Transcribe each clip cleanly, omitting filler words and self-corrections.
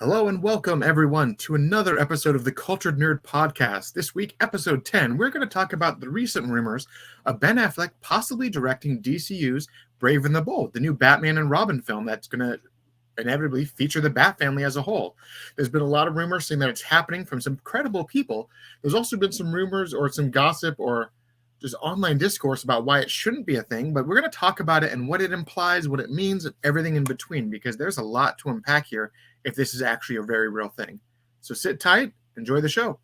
Hello and welcome, everyone, to another episode of the Cultured Nerd Podcast. This week, episode 10, we're going to talk about the recent rumors of Ben Affleck possibly directing DCU's Brave and the Bold, the new Batman and Robin film that's going to inevitably feature the Bat family as a whole. There's been a lot of rumors saying that it's happening from some credible people. There's also been some rumors or some gossip or just online discourse about why it shouldn't be a thing, but we're going to talk about it and what it implies, what it means, and everything in between, because there's a lot to unpack here if this is actually a very real thing. So sit tight, enjoy the show.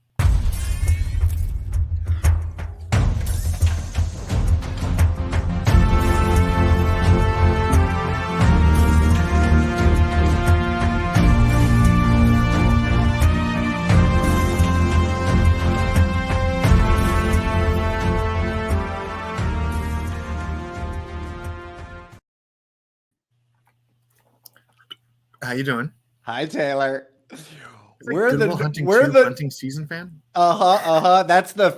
How you doing? Hi, Taylor. We're the hunting season fan. That's the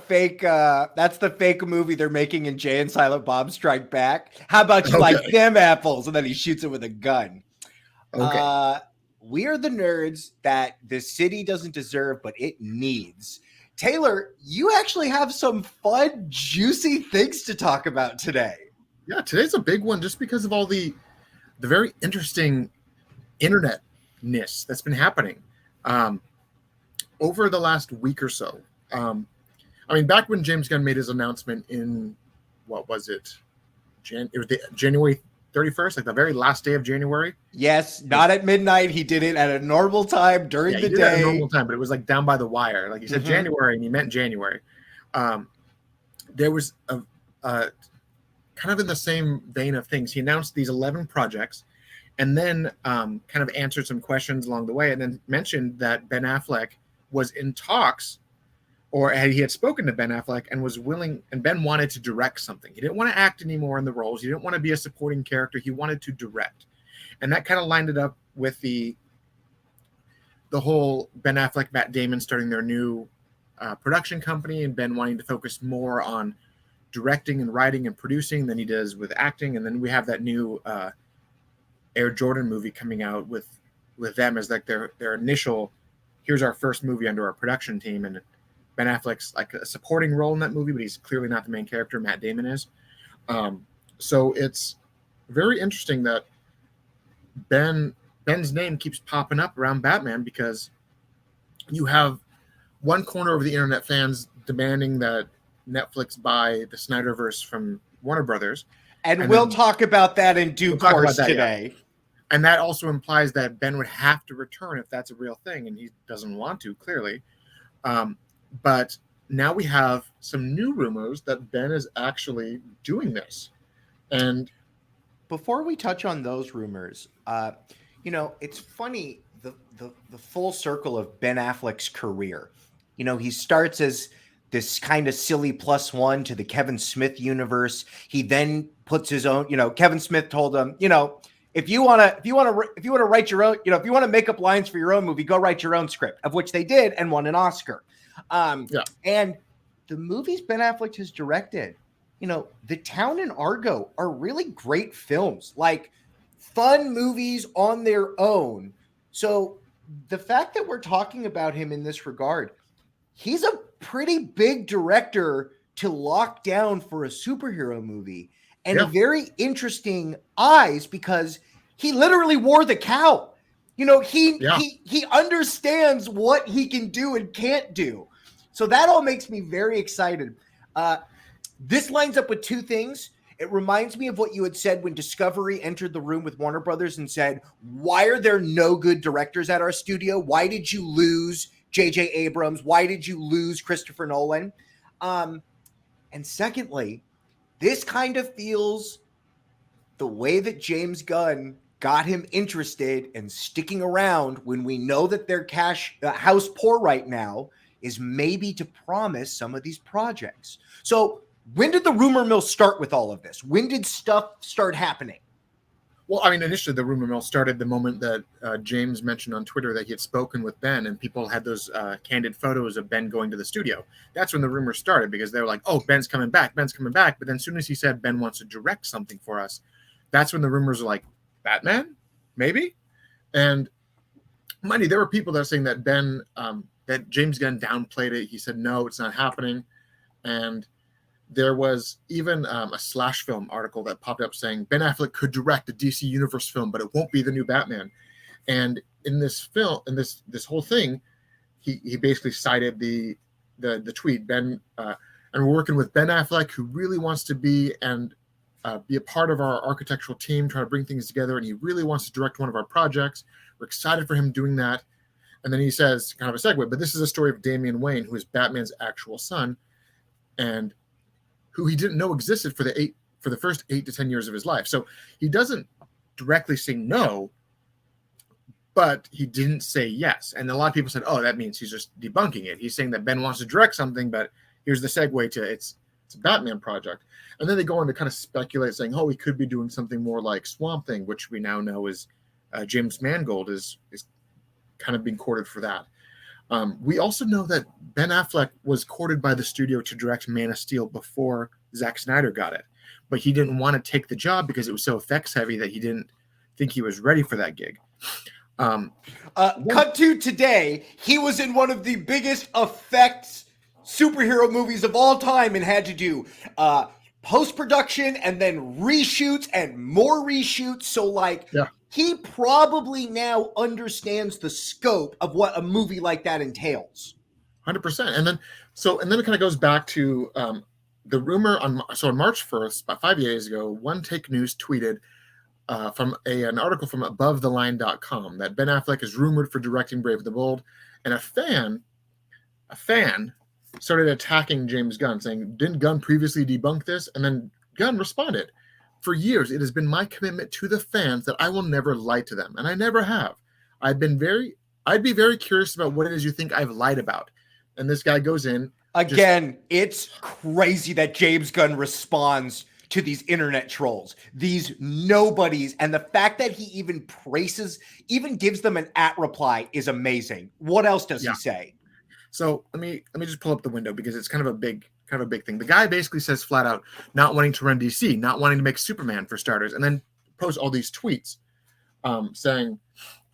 fake movie they're making in Jay and Silent Bob Strike Back. How about you like them apples? And then he shoots it with a gun. Okay. We are the nerds that the city doesn't deserve, but it needs. Taylor, you actually have some fun, juicy things to talk about today. Yeah, today's a big one just because of all the very interesting internet-ness that's been happening over the last week or so. Back when James Gunn made his announcement in, what was it? It was January 31st, like the very last day of January. Yes, not at midnight. He did it at a normal time during the day. At a normal time, but it was like down by the wire. Like he said January, and he meant January. There was a kind of in the same vein of things. He announced these 11 projects, and then kind of answered some questions along the way, and then mentioned that Ben Affleck was in talks, or he had spoken to Ben Affleck and was willing, and Ben wanted to direct something. He didn't want to act anymore in the roles. He didn't want to be a supporting character. He wanted to direct. And that kind of lined it up with the whole Ben Affleck, Matt Damon starting their new production company, and Ben wanting to focus more on directing and writing and producing than he does with acting. And then we have that new Air Jordan movie coming out with them as like their initial, here's our first movie under our production team, and Ben Affleck's like a supporting role in that movie, but he's clearly not the main character. Matt Damon is. So it's very interesting that Ben's name keeps popping up around Batman, because you have one corner of the internet fans demanding that Netflix buy the Snyderverse from Warner Brothers. And we'll talk about that in due course today. Yeah. And that also implies that Ben would have to return if that's a real thing, and he doesn't want to, clearly. But now we have some new rumors that Ben is actually doing this. And before we touch on those rumors, it's funny, the full circle of Ben Affleck's career. He starts as this kind of silly +1 to the Kevin Smith universe. He then puts his own, Kevin Smith told him, if you want to write your own, if you want to make up lines for your own movie, go write your own script, of which they did and won an Oscar. And the movies Ben Affleck has directed, The Town and Argo are really great films, like fun movies on their own. So the fact that we're talking about him in this regard, he's a pretty big director to lock down for a superhero movie, and a very interesting eyes, because he literally wore the cowl. He understands what he can do and can't do. So that all makes me very excited. This lines up with two things. It reminds me of what you had said when Discovery entered the room with Warner Brothers and said, why are there no good directors at our studio? Why did you lose J.J. Abrams? Why did you lose Christopher Nolan? And secondly, this kind of feels the way that James Gunn got him interested and sticking around when we know that they're house poor right now, is maybe to promise some of these projects. So when did the rumor mill start with all of this? When did stuff start happening? Well, initially the rumor mill started the moment that James mentioned on Twitter that he had spoken with Ben, and people had those candid photos of Ben going to the studio. That's when the rumor started, because they were like, oh, Ben's coming back. But then as soon as he said Ben wants to direct something for us, that's when the rumors were like, Batman? Maybe? And Mind you, there were people that are saying that that James Gunn downplayed it. He said, no, it's not happening. And there was even a Slash Film article that popped up saying Ben Affleck could direct a DC Universe film, but it won't be the new Batman. And in this film, in this whole thing, he basically cited the tweet, and we're working with Ben Affleck, who really wants to be a part of our architectural team, trying to bring things together, and he really wants to direct one of our projects. We're excited for him doing that. And then he says, kind of a segue, but this is a story of Damian Wayne, who is Batman's actual son, and who he didn't know existed for the first 8 to 10 years of his life. So he doesn't directly say no, but he didn't say yes. And a lot of people said, oh, that means he's just debunking it. He's saying that Ben wants to direct something, but here's the segue to it's a Batman project. And then they go on to kind of speculate, saying, oh, he could be doing something more like Swamp Thing, which we now know is James Mangold is kind of being courted for that. We also know that Ben Affleck was courted by the studio to direct Man of Steel before Zack Snyder got it, but he didn't want to take the job because it was so effects heavy that he didn't think he was ready for that gig. Cut to today, he was in one of the biggest effects superhero movies of all time and had to do post-production and then reshoots and more reshoots. So he probably now understands the scope of what a movie like that entails. 100%. And then it kind of goes back to the rumor on March 1st, about 5 days ago, One Take News tweeted from an article from AboveTheLine.com that Ben Affleck is rumored for directing Brave the Bold, and a fan started attacking James Gunn, saying, didn't Gunn previously debunk this? And then Gunn responded, for years, it has been my commitment to the fans that I will never lie to them, and I never have. I'd be very curious about what it is you think I've lied about. And this guy goes in. Again, it's crazy that James Gunn responds to these internet trolls, these nobodies, and the fact that he even gives them an @ reply is amazing. What else does he say? So let me just pull up the window because it's kind of a big thing. The guy basically says flat out not wanting to run DC, not wanting to make Superman for starters, and then posts all these tweets saying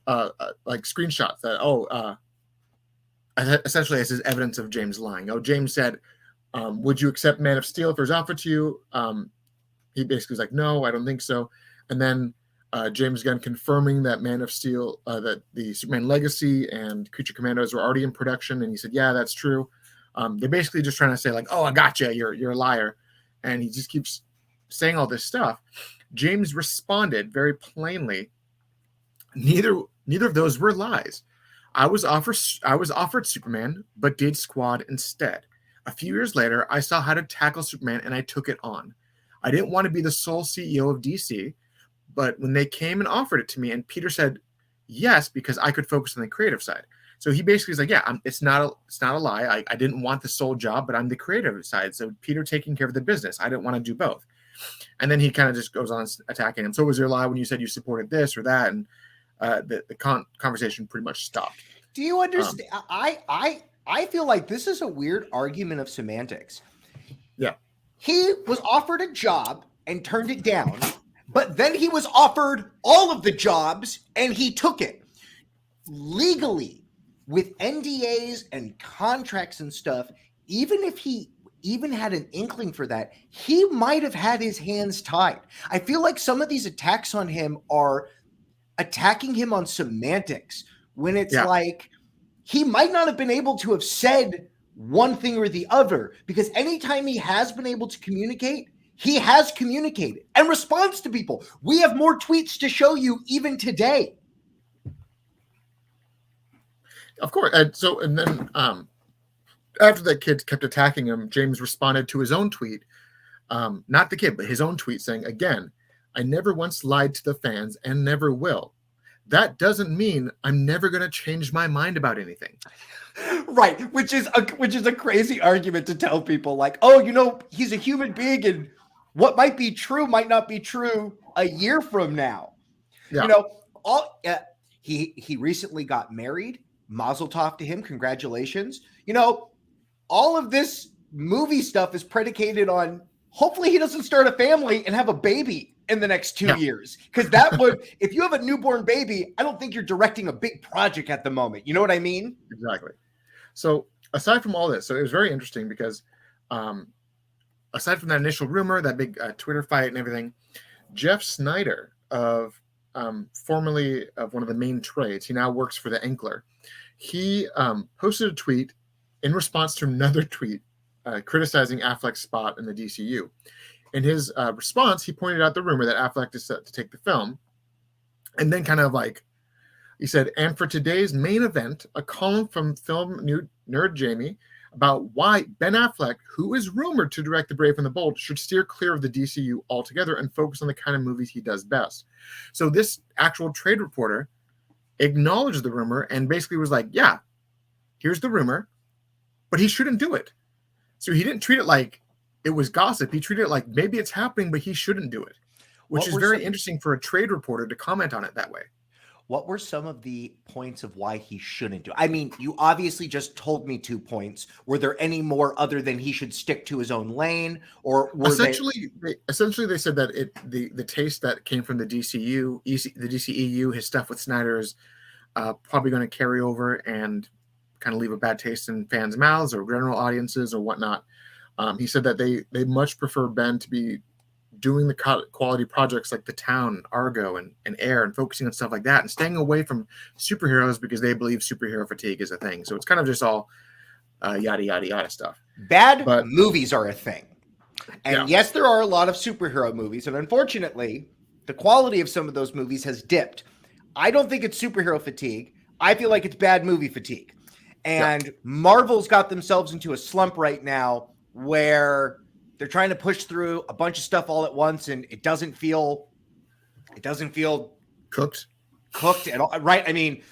like screenshots that essentially this is evidence of James lying. James said, would you accept Man of Steel if it was offered to you? He basically was like, no, I don't think so. And then James Gunn confirming that Man of Steel, that the Superman Legacy and Creature Commandos were already in production. And he said, yeah, that's true. They're basically just trying to say like, oh, I gotcha, you're a liar. And he just keeps saying all this stuff. James responded very plainly, neither of those were lies. I was offered Superman, but did Squad instead. A few years later, I saw how to tackle Superman and I took it on. I didn't want to be the sole CEO of DC, but when they came and offered it to me, and Peter said yes because I could focus on the creative side. So he basically is like, yeah, it's not a lie. I didn't want the sole job, but I'm the creative side. So Peter taking care of the business. I didn't want to do both. And then he kind of just goes on attacking him. So was there a lie when you said you supported this or that? And the conversation pretty much stopped. Do you understand? I feel like this is a weird argument of semantics. Yeah. He was offered a job and turned it down, but then he was offered all of the jobs and he took it. Legally, with NDAs and contracts and stuff, even if he even had an inkling for that, he might have had his hands tied. I feel like some of these attacks on him are attacking him on semantics when it's like he might not have been able to have said one thing or the other, because anytime he has been able to communicate, he has communicated and responds to people. We have more tweets to show you even today. Of course. And then after that kid kept attacking him, James responded to his own tweet, not the kid, but his own tweet saying, again, I never once lied to the fans and never will. That doesn't mean I'm never going to change my mind about anything. Right, which is a crazy argument to tell people like, oh, you know, he's a human being and what might be true might not be true a year from now. Yeah. You know, he recently got married. Mazel tov to him. Congratulations. You know, all of this movie stuff is predicated on hopefully he doesn't start a family and have a baby in the next 2 years. Because that would, if you have a newborn baby, I don't think you're directing a big project at the moment. You know what I mean? Exactly. So aside from all this, so it was very interesting because aside from that initial rumor, that big Twitter fight and everything, Jeff Snyder of formerly of one of the main trades, he now works for the Ankler. He posted a tweet in response to another tweet criticizing Affleck's spot in the DCU. In his response, he pointed out the rumor that Affleck is set to take the film, and then kind of like he said, and for today's main event, a column from film nerd Jamie about why Ben Affleck, who is rumored to direct The Brave and the Bold, should steer clear of the DCU altogether and focus on the kind of movies he does best. So this actual trade reporter acknowledged the rumor and basically was like, yeah, here's the rumor, but he shouldn't do it. So he didn't treat it like it was gossip. He treated it like maybe it's happening, but he shouldn't do it, which is very interesting for a trade reporter to comment on it that way. What were some of the points of why he shouldn't do it? I mean, you obviously just told me 2 points. Were there any more other than he should stick to his own lane? Or were essentially they said that the taste that came from the DCU, the DCEU, his stuff with Snyder is probably going to carry over and kind of leave a bad taste in fans' mouths or general audiences or whatnot. He said that they much prefer Ben to be doing the quality projects like The Town, Argo, and Air, and focusing on stuff like that, and staying away from superheroes because they believe superhero fatigue is a thing. So it's kind of just all yada, yada, yada stuff. Bad movies are a thing. And yes, there are a lot of superhero movies, and unfortunately, the quality of some of those movies has dipped. I don't think it's superhero fatigue. I feel like it's bad movie fatigue. And Marvel's got themselves into a slump right now where they're trying to push through a bunch of stuff all at once, and it doesn't feel cooked at all. Right? I mean,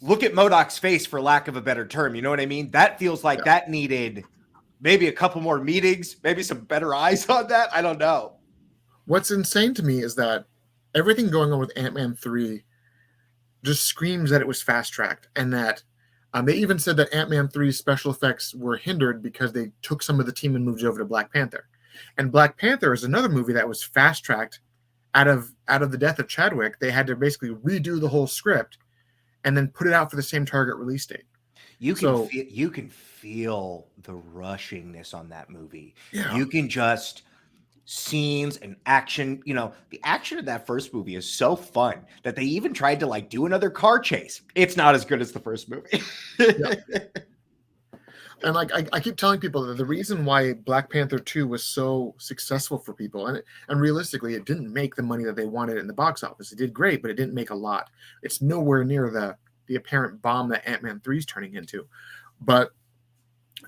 look at MODOK's face, for lack of a better term. You know what I mean? That feels like that needed maybe a couple more meetings, maybe some better eyes on that. I don't know. What's insane to me is that everything going on with Ant-Man 3 just screams that it was fast-tracked, and that they even said that Ant-Man 3's special effects were hindered because they took some of the team and moved it over to Black Panther. And Black Panther is another movie that was fast-tracked out of the death of Chadwick. They had to basically redo the whole script and then put it out for the same target release date. You can feel the rushingness on that movie. Yeah. You can just scenes and action. You know, the action of that first movie is so fun that they even tried to like do another car chase. It's not as good as the first movie. And like I keep telling people that the reason why Black Panther 2 was so successful for people, and realistically, it didn't make the money that they wanted in the box office. It did great, but it didn't make a lot. It's nowhere near the apparent bomb that Ant-Man 3 is turning into. But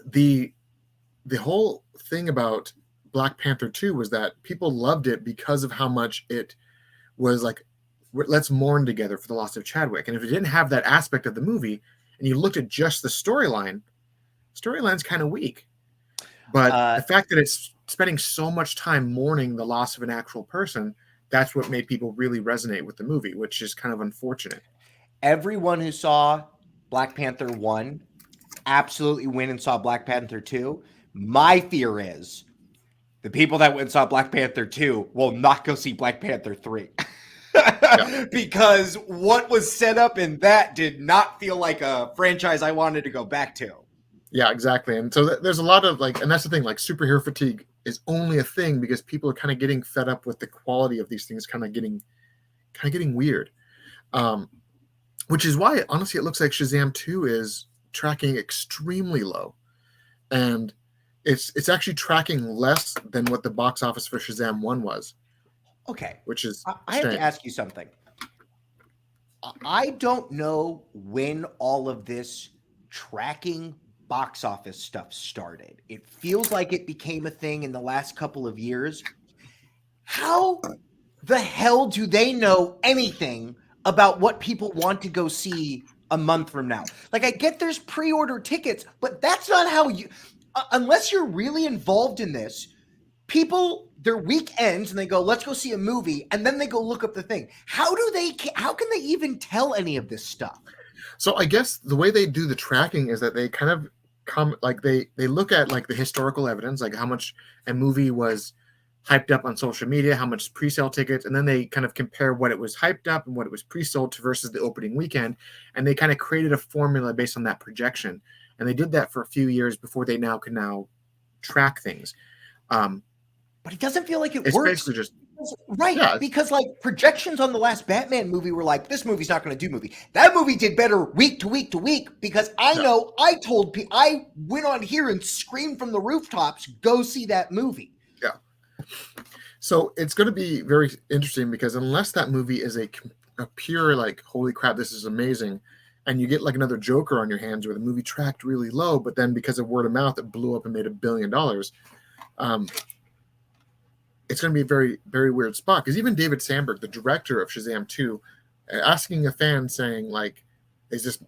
the whole thing about Black Panther 2 was that people loved it because of how much it was like, let's mourn together for the loss of Chadwick. And if it didn't have that aspect of the movie, and you looked at just the storyline's kind of weak. But the fact that it's spending so much time mourning the loss of an actual person, that's what made people really resonate with the movie, which is kind of unfortunate. Everyone who saw Black Panther 1 absolutely went and saw Black Panther 2. My fear is the people that went and saw Black Panther 2 will not go see Black Panther 3. Because what was set up in that did not feel like a franchise I wanted to go back to. Yeah, exactly. And so there's a lot of like, and that's the thing, like superhero fatigue is only a thing because people are kind of getting fed up with the quality of these things kind of getting weird. Which is why, honestly, it looks like Shazam 2 is tracking extremely low. And it's actually tracking less than what the box office for Shazam 1 was. Okay. Which is I have to ask you something. I don't know when all of this tracking box office stuff started. It feels like it became a thing in the last couple of years. How the hell do they know anything about what people want to go see a month from now? Like, I get there's pre-order tickets, but that's not how you, unless you're really involved in this, people, their week ends and they go, let's go see a movie. And then they go look up the thing. How can they even tell any of this stuff? So I guess the way they do the tracking is that they kind of come, like they look at like the historical evidence, like how much a movie was hyped up on social media, how much pre-sale tickets, and then they kind of compare what it was hyped up and what it was pre-sold to versus the opening weekend, and they kind of created a formula based on that projection. And they did that for a few years before they can now track things. But it doesn't feel like it It's works. basically just right, yeah, because like projections on the last Batman movie were like, this movie's not going to do movie. That movie did better week to week to week because know I told people, I went on here and screamed from the rooftops, go see that movie. Yeah. So it's going to be very interesting because unless that movie is a pure like, holy crap, this is amazing, and you get like another Joker on your hands where the movie tracked really low, but then because of word of mouth, it blew up and made $1 billion. It's going to be a very, very weird spot because even David Sandberg, the director of Shazam 2, asking a fan saying like, is this,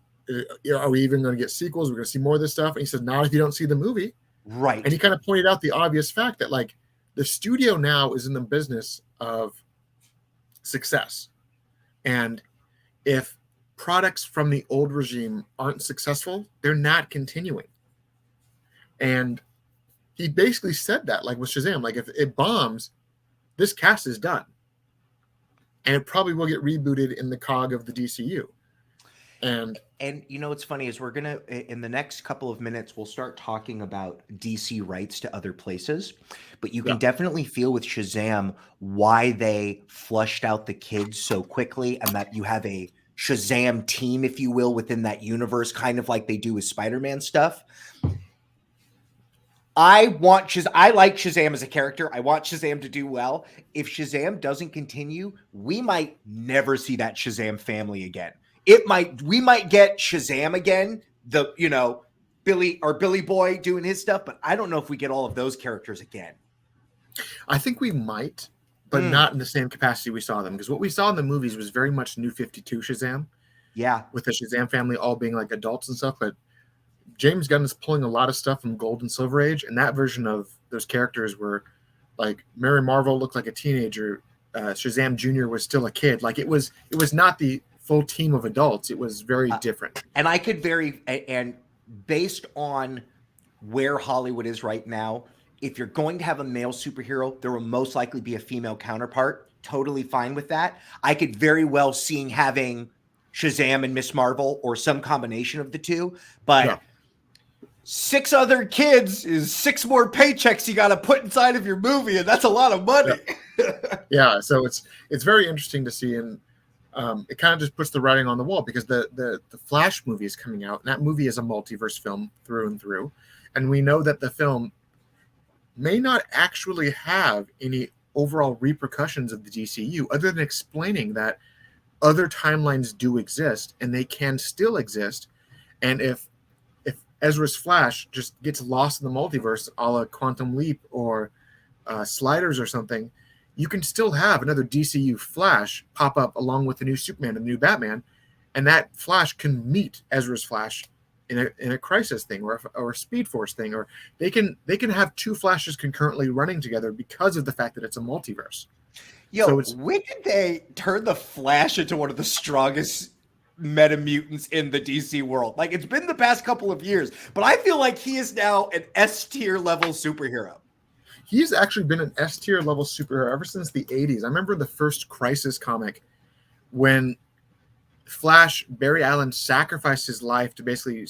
are we even going to get sequels? We're going to see more of this stuff. And he said, not if you don't see the movie. Right. And he kind of pointed out the obvious fact that like the studio now is in the business of success. And if products from the old regime aren't successful, they're not continuing. And he basically said that, like with Shazam, like if it bombs, this cast is done. And it probably will get rebooted in the cog of the DCU. And you know what's funny is we're going to, in the next couple of minutes, we'll start talking about DC rights to other places. But you can definitely feel with Shazam why they flushed out the kids so quickly and that you have a Shazam team, if you will, within that universe, kind of like they do with Spider-Man stuff. I like Shazam as a character. I want Shazam to do well. If Shazam doesn't continue, we might never see that Shazam family again. We might get Shazam again, Billy Boy doing his stuff, but I don't know if we get all of those characters again. I think we might, but not in the same capacity we saw them, because what we saw in the movies was very much New 52 Shazam. Yeah. With the Shazam family all being like adults and stuff, but James Gunn is pulling a lot of stuff from Gold and Silver Age, and that version of those characters were like Mary Marvel looked like a teenager, Shazam Jr. was still a kid. Like it was not the full team of adults. It was very different. And and based on where Hollywood is right now, if you're going to have a male superhero, there will most likely be a female counterpart. Totally fine with that. I could very well see having Shazam and Miss Marvel or some combination of the two, but 6 other kids is 6 more paychecks you got to put inside of your movie, and that's a lot of money. Yeah, so it's very interesting to see, and it kind of just puts the writing on the wall because the Flash movie is coming out, and that movie is a multiverse film through and through, and we know that the film may not actually have any overall repercussions of the DCU other than explaining that other timelines do exist and they can still exist, and if Ezra's Flash just gets lost in the multiverse, a la Quantum Leap or Sliders or something, you can still have another DCU Flash pop up along with the new Superman and the new Batman, and that Flash can meet Ezra's Flash in a crisis thing or a Speed Force thing, or they can have 2 Flashes concurrently running together because of the fact that it's a multiverse. When did they turn the Flash into one of the strongest meta mutants in the DC world? Like, it's been the past couple of years, but I feel like he is now an S-tier level superhero. He's actually been an S-tier level superhero ever since the 80s. I remember the first Crisis comic when Flash, Barry Allen, sacrificed his life to basically,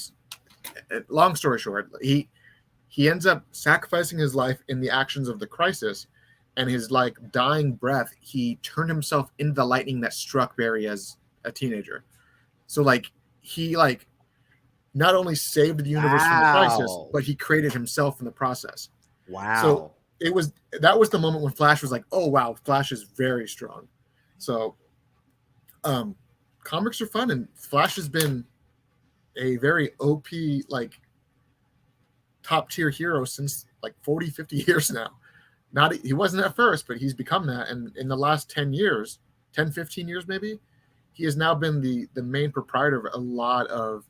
long story short, he ends up sacrificing his life in the actions of the Crisis, and his like dying breath, he turned himself into the lightning that struck Barry as a teenager. So like he like not only saved the universe from the Crisis, but he created himself in the process. Wow. So that was the moment when Flash was like, oh wow, Flash is very strong. So comics are fun, and Flash has been a very OP like top tier hero since like 40, 50 years now. He wasn't at first, but he's become that, and in the last 10 years, 10, 15 years maybe, he has now been the main proprietor of a lot of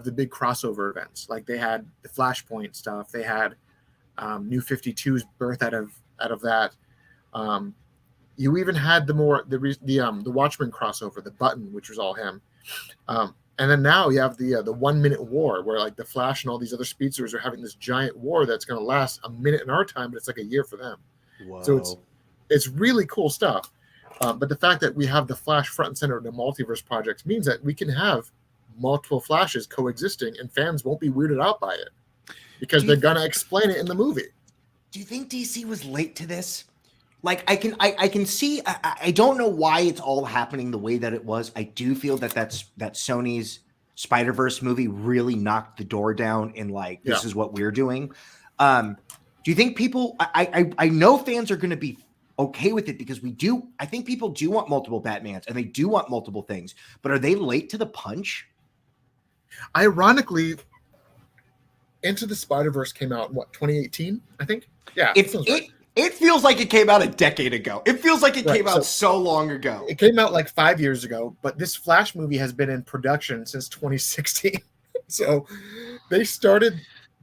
the big crossover events. Like they had the Flashpoint stuff, they had New 52's birth out of that. You even had the Watchmen crossover, the Button, which was all him. And then now you have the 1 minute war where like the Flash and all these other speedsters are having this giant war that's going to last a minute in our time, but it's like a year for them. So Whoa. it's really cool stuff. But the fact that we have the Flash front and center of the multiverse project means that we can have multiple Flashes coexisting, and fans won't be weirded out by it because they're gonna explain it in the movie. Do you think DC was late to this? Like I can see. I don't know why it's all happening the way that it was. I do feel that Sony's Spider-Verse movie really knocked the door down in like this is what we're doing. Do you think people? I know fans are going to be okay with it because I think people do want multiple Batmans and they do want multiple things. But are they late to the punch? Ironically, Into the Spider-Verse came out in 2018, I think. Yeah, it feels like it came out a decade ago. It feels like it came out so long ago. It came out like 5 years ago, but this Flash movie has been in production since 2016. So they started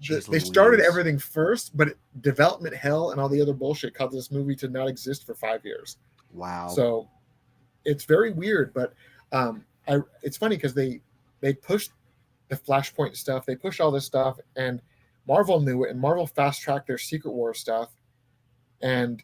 everything first, but development hell and all the other bullshit caused this movie to not exist for 5 years. Wow. So it's very weird, but it's funny because they pushed the Flashpoint stuff, they pushed all this stuff, and Marvel knew it, and Marvel fast-tracked their Secret War stuff, and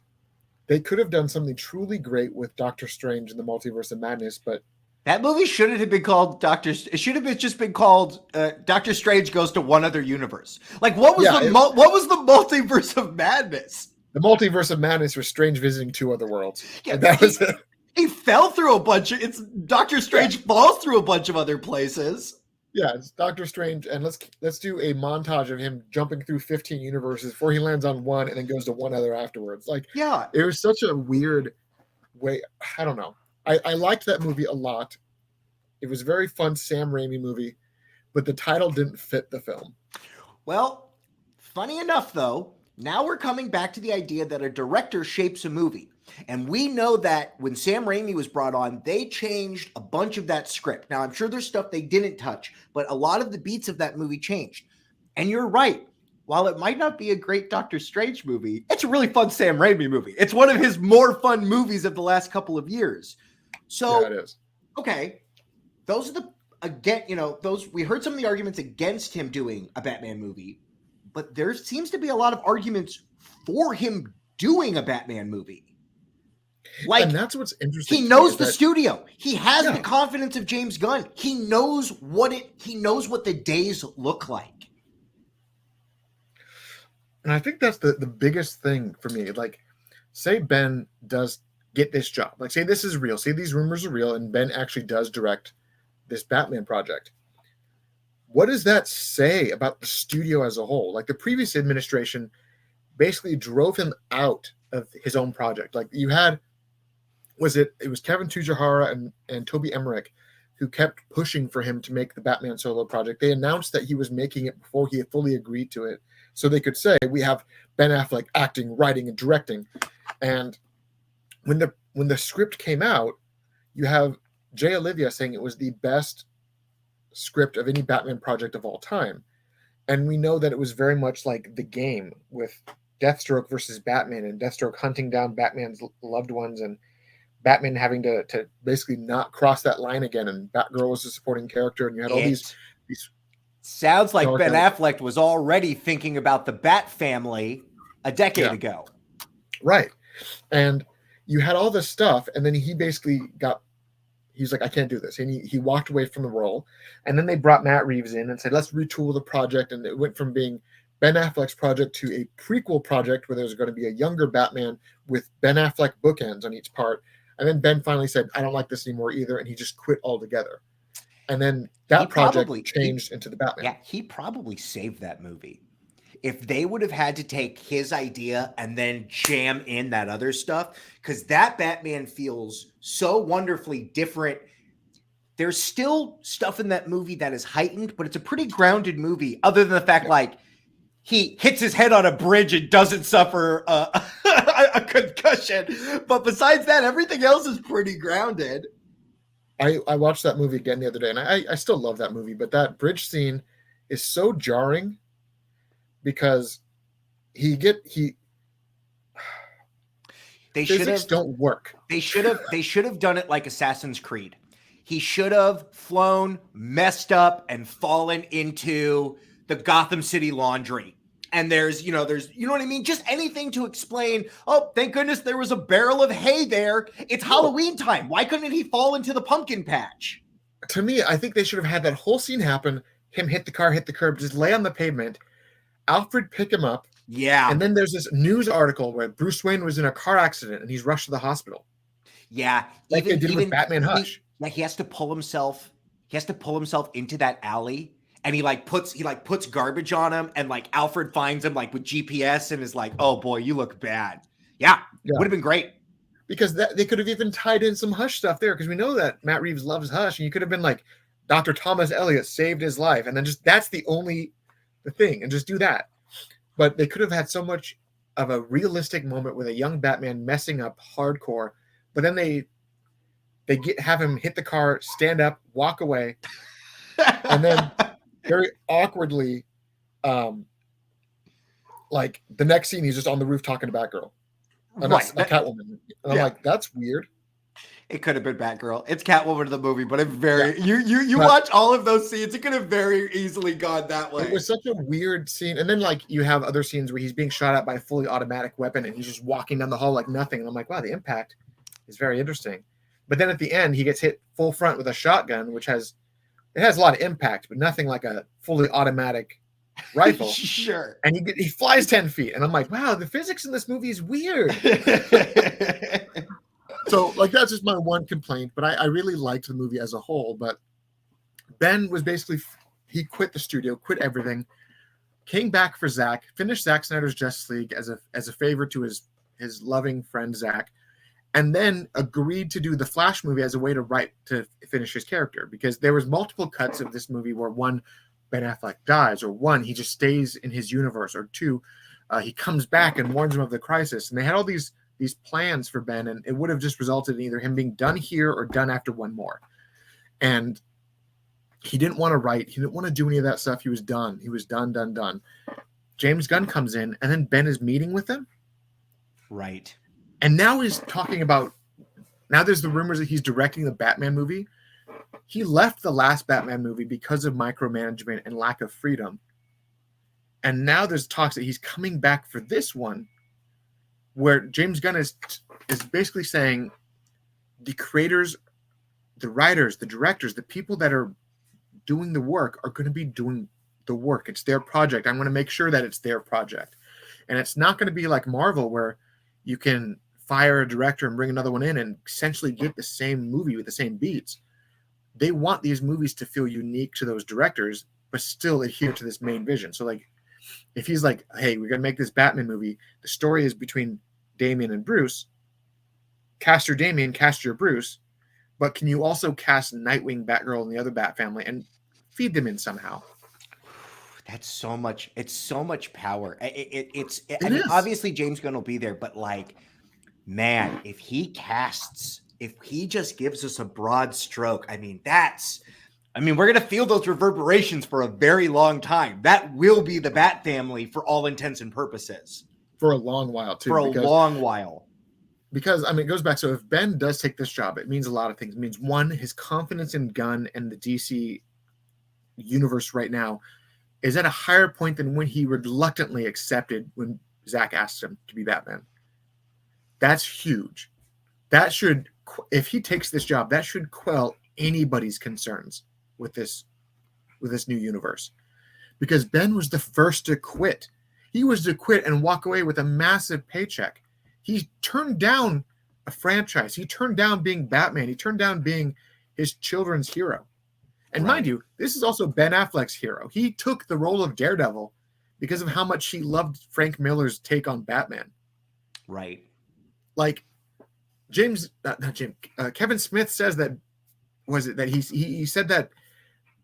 they could have done something truly great with Doctor Strange and the Multiverse of Madness, but that movie shouldn't have been called It should have just been called Doctor Strange Goes to One Other Universe. Like, what was the Multiverse of Madness? The Multiverse of Madness was Strange visiting two other worlds. Yeah, that was it. He fell through a bunch of. It's Doctor Strange falls through a bunch of other places. Yeah, it's Doctor Strange, and let's do a montage of him jumping through 15 universes before he lands on one and then goes to one other afterwards. Like, yeah, it was such a weird way. I don't know. I liked that movie a lot. It was a very fun Sam Raimi movie, but the title didn't fit the film. Well, funny enough, though, now we're coming back to the idea that a director shapes a movie. And we know that when Sam Raimi was brought on, they changed a bunch of that script. Now, I'm sure there's stuff they didn't touch, but a lot of the beats of that movie changed. And you're right. While it might not be a great Doctor Strange movie, it's a really fun Sam Raimi movie. It's one of his more fun movies of the last couple of years. So, yeah, it is. Okay, those are we heard some of the arguments against him doing a Batman movie, but there seems to be a lot of arguments for him doing a Batman movie. Like, and that's what's interesting. He knows the studio. He has the confidence of James Gunn. He knows what the days look like. And I think that's the biggest thing for me. Like, say Ben does get this job. Like, say this is real. Say these rumors are real and Ben actually does direct this Batman project. What does that say about the studio as a whole? Like, the previous administration basically drove him out of his own project. Like, you had, it was Kevin Tsujihara and Toby Emmerich who kept pushing for him to make the Batman solo project. They announced that he was making it before he had fully agreed to it. So they could say, we have Ben Affleck acting, writing, and directing. And when the script came out, you have Jay Olivia saying it was the best script of any Batman project of all time. And we know that it was very much like The Game with Deathstroke versus Batman, and Deathstroke hunting down Batman's loved ones, and Batman having to basically not cross that line again, and Batgirl was a supporting character, and you had all these sounds like Ben Affleck was already thinking about the Bat family a decade ago. Right. And you had all this stuff, and then he basically he's like, I can't do this. And he walked away from the role. And then they brought Matt Reeves in and said, let's retool the project. And it went from being Ben Affleck's project to a prequel project where there's going to be a younger Batman with Ben Affleck bookends on each part. And then Ben finally said, I don't like this anymore either. And he just quit altogether. And then that project changed into the Batman. Yeah, he probably saved that movie. If they would have had to take his idea and then jam in that other stuff, because that Batman feels so wonderfully different. There's still stuff in that movie that is heightened, but it's a pretty grounded movie, other than the fact, like, he hits his head on a bridge and doesn't suffer a concussion. But besides that, everything else is pretty grounded. I watched that movie again the other day, and I still love that movie, but that bridge scene is so jarring because physics don't work. They should have done it like Assassin's Creed. He should have flown, messed up, and fallen into the Gotham City laundry. And there's you know what I mean? Just anything to explain. Oh, thank goodness there was a barrel of hay there. It's Halloween time. Why couldn't he fall into the pumpkin patch? To me, I think they should have had that whole scene happen. Him hit the car, hit the curb, just lay on the pavement. Alfred pick him up. Yeah. And then there's this news article where Bruce Wayne was in a car accident and he's rushed to the hospital. Yeah. Like they did with Batman Hush. He has to pull himself. He has to pull himself into that alley. And he puts garbage on him, and like Alfred finds him like with GPS and is like, "Oh boy, you look bad." Yeah. Would have been great. Because they could have even tied in some Hush stuff there, because we know that Matt Reeves loves Hush, and you could have been like, Dr. Thomas Elliot saved his life, and then just that's the thing, and just do that. But they could have had so much of a realistic moment with a young Batman messing up hardcore, but then they have him hit the car, stand up, walk away, and then very awkwardly, like the next scene, he's just on the roof talking to Batgirl. Right. A Catwoman. And I'm like, that's weird. It could have been Batgirl. It's Catwoman in the movie, but you watch all of those scenes, it could have very easily gone that way. It was such a weird scene. And then like you have other scenes where he's being shot at by a fully automatic weapon and he's just walking down the hall like nothing. And I'm like, wow, the impact is very interesting. But then at the end, he gets hit full front with a shotgun, which has a lot of impact, but nothing like a fully automatic rifle. Sure. And he flies 10 feet. And I'm like, wow, the physics in this movie is weird. So, like, that's just my one complaint. But I really liked the movie as a whole. But Ben was basically, he quit the studio, quit everything, came back for Zack, finished Zack Snyder's Justice League as a favor to his loving friend Zack, and then agreed to do the Flash movie as a way to finish his character. Because there was multiple cuts of this movie where one, Ben Affleck dies, or one, he just stays in his universe, or two, he comes back and warns him of the crisis. And they had all these plans for Ben, and it would have just resulted in either him being done here or done after one more. And he didn't want to write. He didn't want to do any of that stuff. He was done. He was done. James Gunn comes in, and then Ben is meeting with him. Right. And now he's talking about, now there's the rumors that he's directing the Batman movie. He left the last Batman movie because of micromanagement and lack of freedom. And now there's talks that he's coming back for this one, where James Gunn is basically saying the creators, the writers, the directors, the people that are doing the work are going to be doing the work. It's their project. I'm going to make sure that it's their project. And it's not going to be like Marvel, where you can fire a director and bring another one in and essentially get the same movie with the same beats. They want these movies to feel unique to those directors, but still adhere to this main vision. So, like, if he's like, hey, we're going to make this Batman movie, the story is between Damian and Bruce, cast your Damian, cast your Bruce, but can you also cast Nightwing, Batgirl, and the other Bat family and feed them in somehow? That's so much. It's so much power. I mean, is. obviously James Gunn will be there, but like, man, if he just gives us a broad stroke, I mean, we're going to feel those reverberations for a very long time. That will be the Bat family for all intents and purposes. For a long while, too. Long while. Because, I mean, it goes back. So if Ben does take this job, it means a lot of things. It means, one, his confidence in Gunn and the DC universe right now is at a higher point than when he reluctantly accepted when Zack asked him to be Batman. That's huge. That should, if he takes this job, that should quell anybody's concerns with this new universe. Because Ben was the first to quit. He was to quit and walk away with a massive paycheck. He turned down a franchise. He turned down being Batman. He turned down being his children's hero. And mind you, this is also Ben Affleck's hero. He took the role of Daredevil because of how much he loved Frank Miller's take on Batman. Right. Like Kevin Smith says that, he said that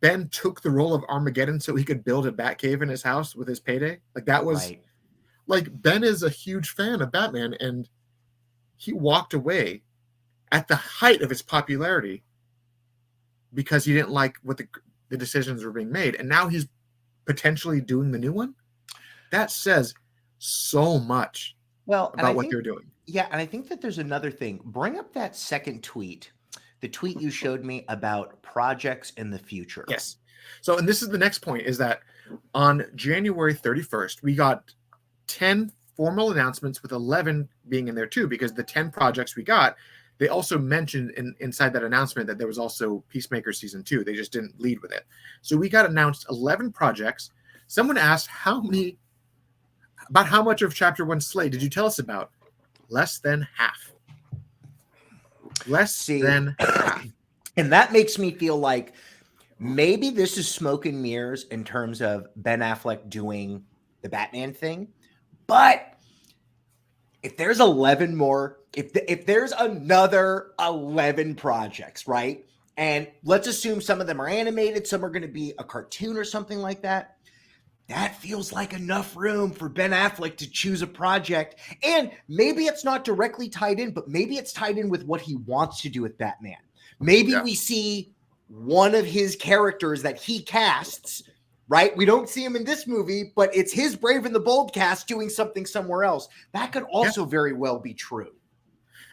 Ben took the role of Armageddon so he could build a Batcave in his house with his payday. Like, that was like, Ben is a huge fan of Batman, and he walked away at the height of his popularity because he didn't like what the decisions were being made. And now he's potentially doing the new one. That says so much about what they're doing. Yeah. And I think that there's another thing. Bring up that second tweet the tweet you showed me about projects in the future. Yes. So, and this is the next point, is that on January 31st, we got 10 formal announcements, with 11 being in there too, because the 10 projects we got, they also mentioned inside that announcement that there was also Peacemaker Season 2. They just didn't lead with it. So we got announced 11 projects. Someone asked how much of Chapter 1 slate did you tell us about? Less than half. Less than half. And that makes me feel like maybe this is smoke and mirrors in terms of Ben Affleck doing the Batman thing. But if there's 11 more, if there's another 11 projects, right? And let's assume some of them are animated, some are going to be a cartoon or something like that. That feels like enough room for Ben Affleck to choose a project. And maybe it's not directly tied in, but maybe it's tied in with what he wants to do with Batman. Maybe we see one of his characters that he casts, right? We don't see him in this movie, but it's his Brave and the Bold cast doing something somewhere else. That could also very well be true.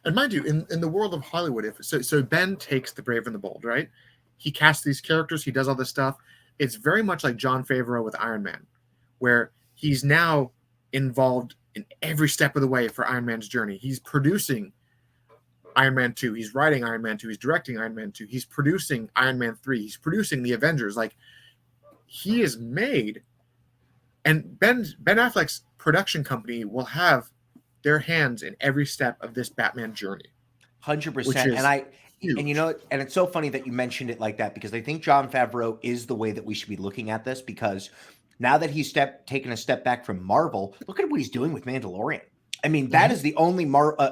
And mind you, in the world of Hollywood, so Ben takes the Brave and the Bold, right? He casts these characters, he does all this stuff. It's very much like Jon Favreau with Iron Man, where he's now involved in every step of the way for Iron Man's journey. He's producing Iron Man 2. He's writing Iron Man 2. He's directing Iron Man 2. He's producing Iron Man 3. He's producing the Avengers. Like, he is made, and Ben Affleck's production company will have their hands in every step of this Batman journey. 100%. And you know, and it's so funny that you mentioned it like that, because I think Jon Favreau is the way that we should be looking at this, because now that he's taken a step back from Marvel, look at what he's doing with Mandalorian. I mean, that is the only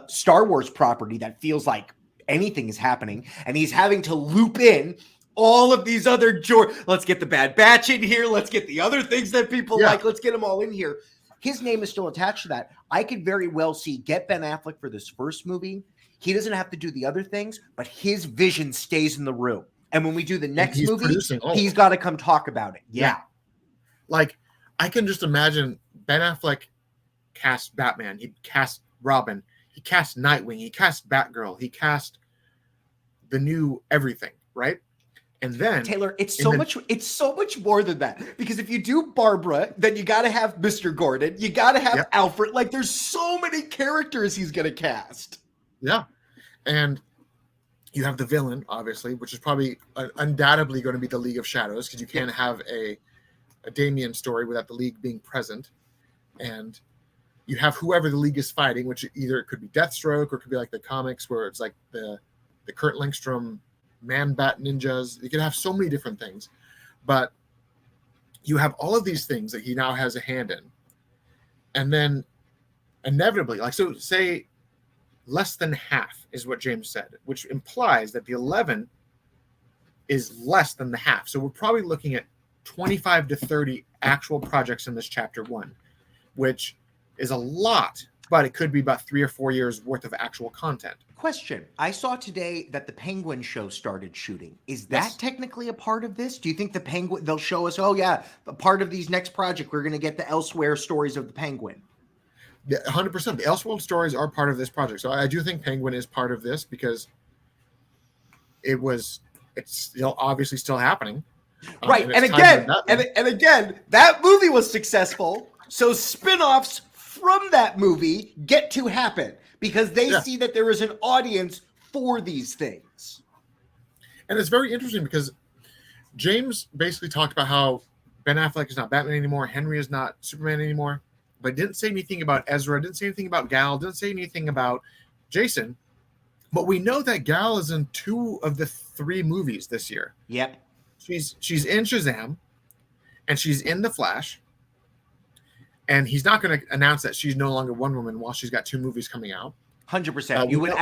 Star Wars property that feels like anything is happening, and he's having to loop in all of these other let's get the Bad Batch in here, let's get the other things that people like, let's get them all in here. His name is still attached to that. I could very well get Ben Affleck for this first movie. He doesn't have to do the other things, but his vision stays in the room. And when we do the next movie, he's got to come talk about it. Yeah. Like, I can just imagine Ben Affleck cast Batman, he cast Robin, he cast Nightwing, he cast Batgirl, he cast the new everything, right? And then Taylor, it's so much more than that. Because if you do Barbara, then you got to have Mr. Gordon, you got to have Alfred. Like, there's so many characters he's going to cast. Yeah. And you have the villain, obviously, which is probably undoubtedly going to be the League of Shadows, because you can't have a Damian story without the League being present. And you have whoever the League is fighting, which either it could be Deathstroke or it could be like the comics where it's like the Kurt Langstrom Man-Bat ninjas. You can have so many different things. But you have all of these things that he now has a hand in. And then inevitably, like, so say less than half is what James said, which implies that the 11 is less than the half. So we're probably looking at 25 to 30 actual projects in this Chapter 1, which is a lot, but it could be about 3 or 4 years worth of actual content. Question. I saw today that the Penguin show started shooting. Is that technically a part of this? Do you think the Penguin, they'll show us, a part of these next project, we're going to get the Elsewhere stories of the Penguin? Yeah, 100%. The Elseworld stories are part of this project. So I do think Penguin is part of this, because it's still obviously still happening. Right. And again, that movie was successful. So spin-offs from that movie get to happen, because they see that there is an audience for these things. And it's very interesting, because James basically talked about how Ben Affleck is not Batman anymore, Henry is not Superman anymore, but didn't say anything about Ezra, didn't say anything about Gal, didn't say anything about Jason. But we know that Gal is in 2 of the 3 movies this year. Yep. She's in Shazam, and she's in The Flash. And he's not going to announce that she's no longer Wonder Woman while she's got 2 movies coming out. 100%. You would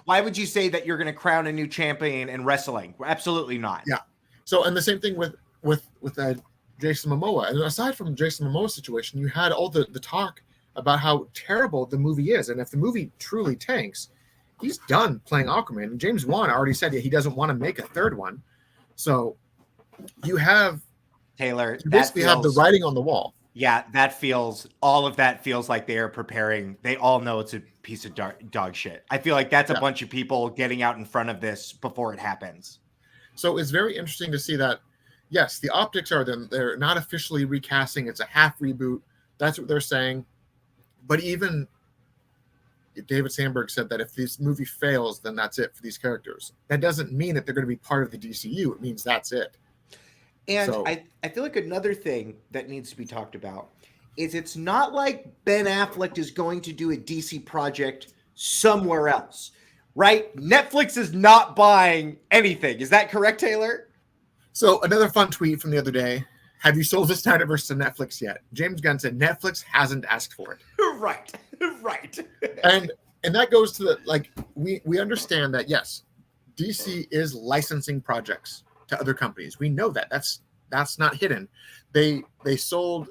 why would you say that you're going to crown a new champion in wrestling? Absolutely not. Yeah. So, and the same thing with Jason Momoa. And aside from Jason Momoa's situation, you had all the talk about how terrible the movie is. And if the movie truly tanks, he's done playing Aquaman. And James Wan already said he doesn't want to make a 3rd one. So you have Taylor, you basically have the writing on the wall. Yeah, all of that feels like they are preparing. They all know it's a piece of dog shit. I feel like that's a bunch of people getting out in front of this before it happens. So it's very interesting to see that, yes, the optics are them. They're not officially recasting. It's a half reboot. That's what they're saying. But even David Sandberg said that if this movie fails, then that's it for these characters. That doesn't mean that they're going to be part of the DCU. It means that's it. And so, I feel like another thing that needs to be talked about is it's not like Ben Affleck is going to do a DC project somewhere else, right? Netflix is not buying anything. Is that correct, Taylor? So another fun tweet from the other day. Have you sold the Snyderverse to Netflix yet? James Gunn said Netflix hasn't asked for it. Right. And that goes to we understand that, yes, DC is licensing projects to other companies. We know that. That's not hidden. They sold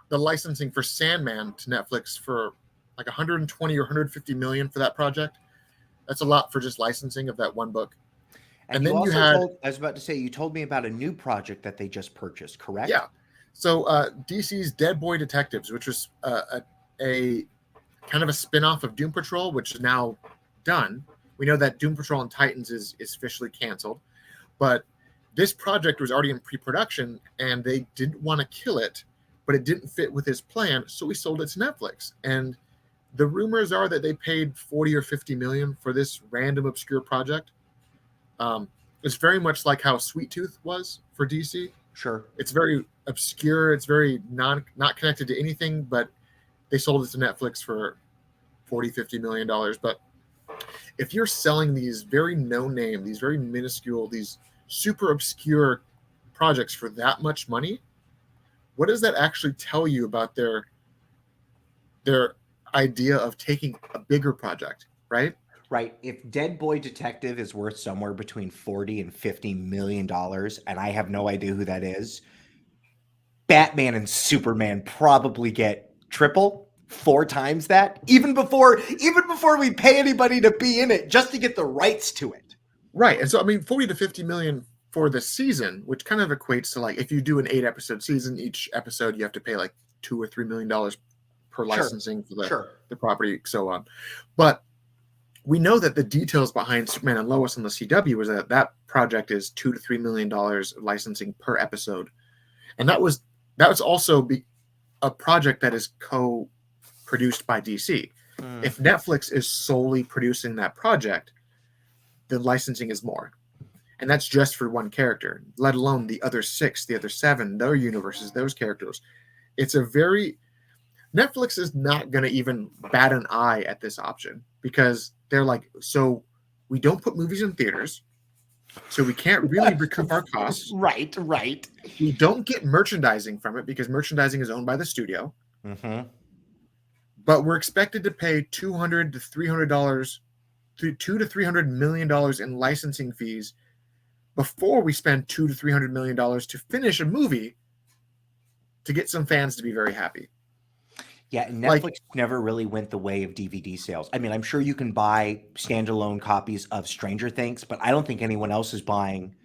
the licensing for Sandman to Netflix for like 120 or 150 million for that project. That's a lot for just licensing of that one book. And then you had I was about to say, you told me about a new project that they just purchased, correct? Yeah. So DC's Dead Boy Detectives, which was a kind of a spin-off of Doom Patrol, which is now done. We know that Doom Patrol and Titans is officially canceled, but this project was already in pre-production and they didn't want to kill it, but it didn't fit with his plan, so we sold it to Netflix. And the rumors are that they paid 40 or 50 million for this random obscure project. It's very much like how Sweet Tooth was for DC. Sure. It's very obscure. It's very not connected to anything, but they sold it to Netflix for 40, 50 million dollars. But if you're selling these very no name, these very minuscule, these super obscure projects for that much money, what does that actually tell you about their idea of taking a bigger project, right? Right. If Dead Boy Detective is worth somewhere between 40 and 50 million dollars, and I have no idea who that is, Batman and Superman probably get triple, 4 times that, even before we pay anybody to be in it, just to get the rights to it. Right. And so, I mean, 40 to 50 million for the season, which kind of equates to, like, if you do an 8-episode season, each episode you have to pay like $2 or $3 million per licensing for the property, so on. But we know that the details behind Superman and Lois on the CW was that project is $2 to $3 million licensing per episode, and that was also a project that is co-produced by DC. If Netflix is solely producing that project, the licensing is more, and that's just for one character, let alone the other 6, the other 7, their universes, those characters. It's Netflix is not going to even bat an eye at this option, because they're like, so we don't put movies in theaters, so we can't really recoup our costs. Right. We don't get merchandising from it because merchandising is owned by the studio. Mm-hmm. But we're expected to pay $200 to $300, $200 to $300 million in licensing fees before we spend $200 to $300 million to finish a movie to get some fans to be very happy. Yeah, Netflix never really went the way of DVD sales. I mean, I'm sure you can buy standalone copies of Stranger Things, but I don't think anyone else is buying.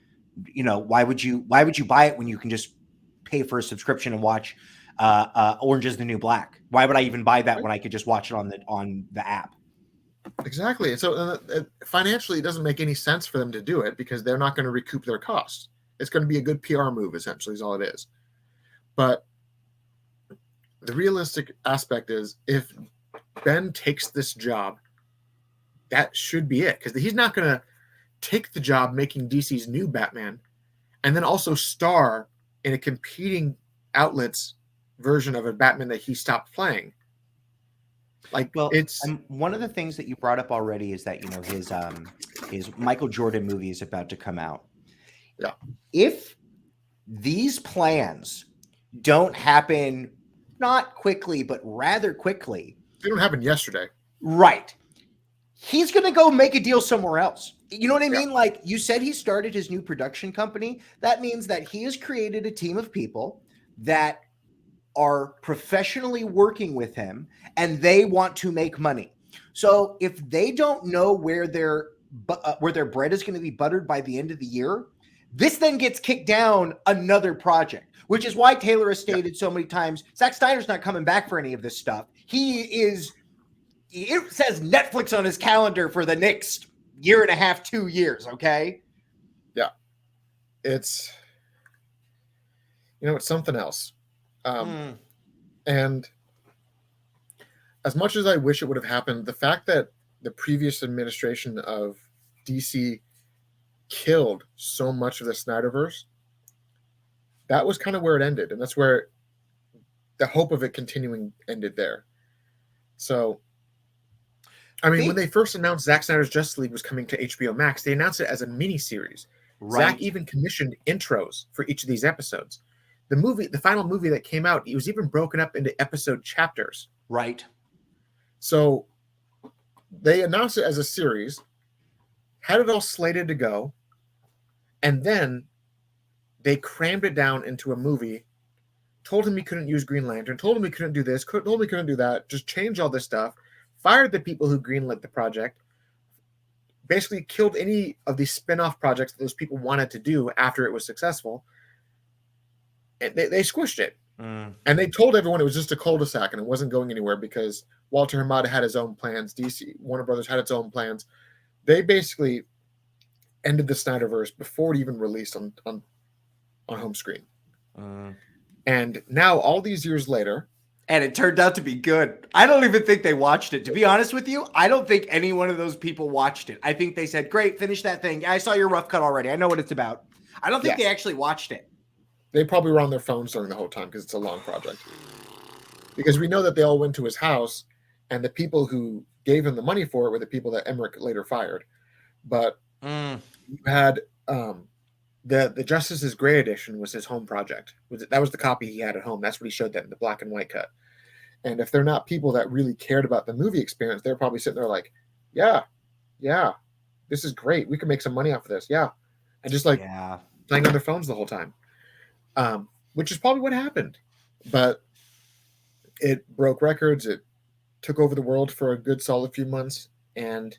Why would you buy it when you can just pay for a subscription and watch Orange is the New Black? Why would I even buy that when I could just watch it on the app? Exactly. And so financially, it doesn't make any sense for them to do it because they're not going to recoup their costs. It's going to be a good PR move, essentially, is all it is. But the realistic aspect is, if Ben takes this job, that should be it. Because he's not going to take the job making DC's new Batman and then also star in a competing outlet's version of a Batman that he stopped playing. It's one of the things that you brought up already is that his Michael Jordan movie is about to come out. Yeah. If these plans don't happen, not quickly, but rather quickly. They don't happen yesterday. Right. He's going to go make a deal somewhere else. You know what I mean? Like you said, he started his new production company. That means that he has created a team of people that are professionally working with him and they want to make money. So if they don't know where their bread is going to be buttered by the end of the year, This then gets kicked down another project, which is why Taylor has stated so many times, Zack Snyder's not coming back for any of this stuff. It says Netflix on his calendar for the next year and a half, 2 years, okay? Yeah. It's something else. And as much as I wish it would have happened, the fact that the previous administration of DC killed so much of the Snyderverse, that was kind of where it ended. And that's where the hope of it continuing ended there. So, I mean, when they first announced Zack Snyder's Justice League was coming to HBO Max, they announced it as a mini-series. Right. Zack even commissioned intros for each of these episodes. The final movie that came out, it was even broken up into episode chapters. Right. So they announced it as a series, had it all slated to go, and then they crammed it down into a movie, told him he couldn't use Green Lantern, told him he couldn't do this, told him he couldn't do that, just changed all this stuff, fired the people who greenlit the project, basically killed any of these spin-off projects that those people wanted to do after it was successful. And they squished it. And they told everyone it was just a cul-de-sac and it wasn't going anywhere because Walter Hamada had his own plans. Warner Brothers had its own plans. They basically ended the Snyderverse before it even released on home screen. And now, all these years later... And it turned out to be good. I don't even think they watched it. To be honest with you, I don't think any one of those people watched it. I think they said, great, finish that thing. I saw your rough cut already. I know what it's about. I don't think they actually watched it. They probably were on their phones during the whole time because it's a long project. Because we know that they all went to his house, and the people who gave him the money for it were the people that Emmerich later fired. But you had the Justice's Gray edition was his home project. That was the copy he had at home. That's what he showed them, the black and white cut. And if they're not people that really cared about the movie experience, they're probably sitting there like, yeah, this is great. We can make some money off of this. Yeah. And just playing on their phones the whole time. Which is probably what happened. But it broke records. It took over the world for a good solid few months. And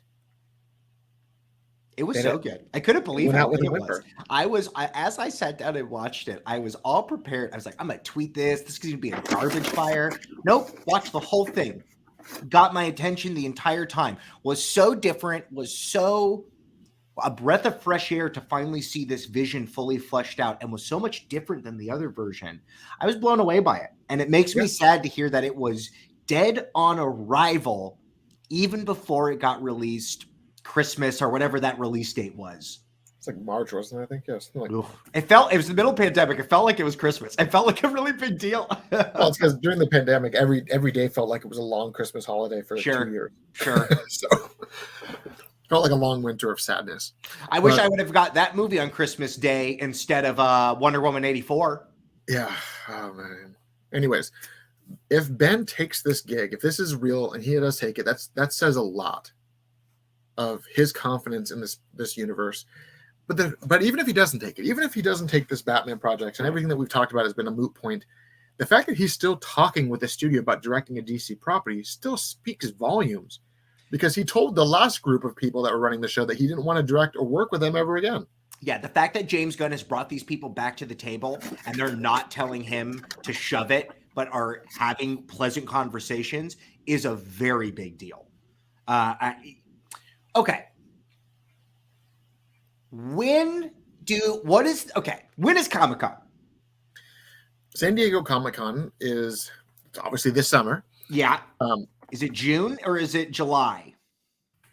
it was so good. I couldn't believe how good it was. As I sat down and watched it, I was all prepared. I was like, I'm going to tweet this. This is going to be a garbage fire. Nope. Watch the whole thing. Got my attention the entire time. Was so different. Was so a breath of fresh air to finally see this vision fully fleshed out, and was so much different than the other version. I was blown away by it. And it makes me sad to hear that it was dead on arrival even before it got released Christmas or whatever that release date was. It's like March, wasn't it? I think, yes. Like, it was the middle of the pandemic. It felt like it was Christmas. It felt like a really big deal. Well, it's because during the pandemic, every day felt like it was a long Christmas holiday for 2 years. Sure. So felt like a long winter of sadness. I wish I would have got that movie on Christmas Day instead of Wonder Woman 84. Yeah. Oh, man. Anyways, if Ben takes this gig, if this is real and he does take it, that says a lot of his confidence in this universe. But even if he doesn't take it, even if he doesn't take this Batman project and everything that we've talked about has been a moot point, the fact that he's still talking with the studio about directing a DC property still speaks volumes, because he told the last group of people that were running the show that he didn't want to direct or work with them ever again. Yeah, the fact that James Gunn has brought these people back to the table and they're not telling him to shove it, but are having pleasant conversations is a very big deal. Okay. When is Comic-Con? San Diego Comic-Con is obviously this summer. Yeah. Is it June or is it July?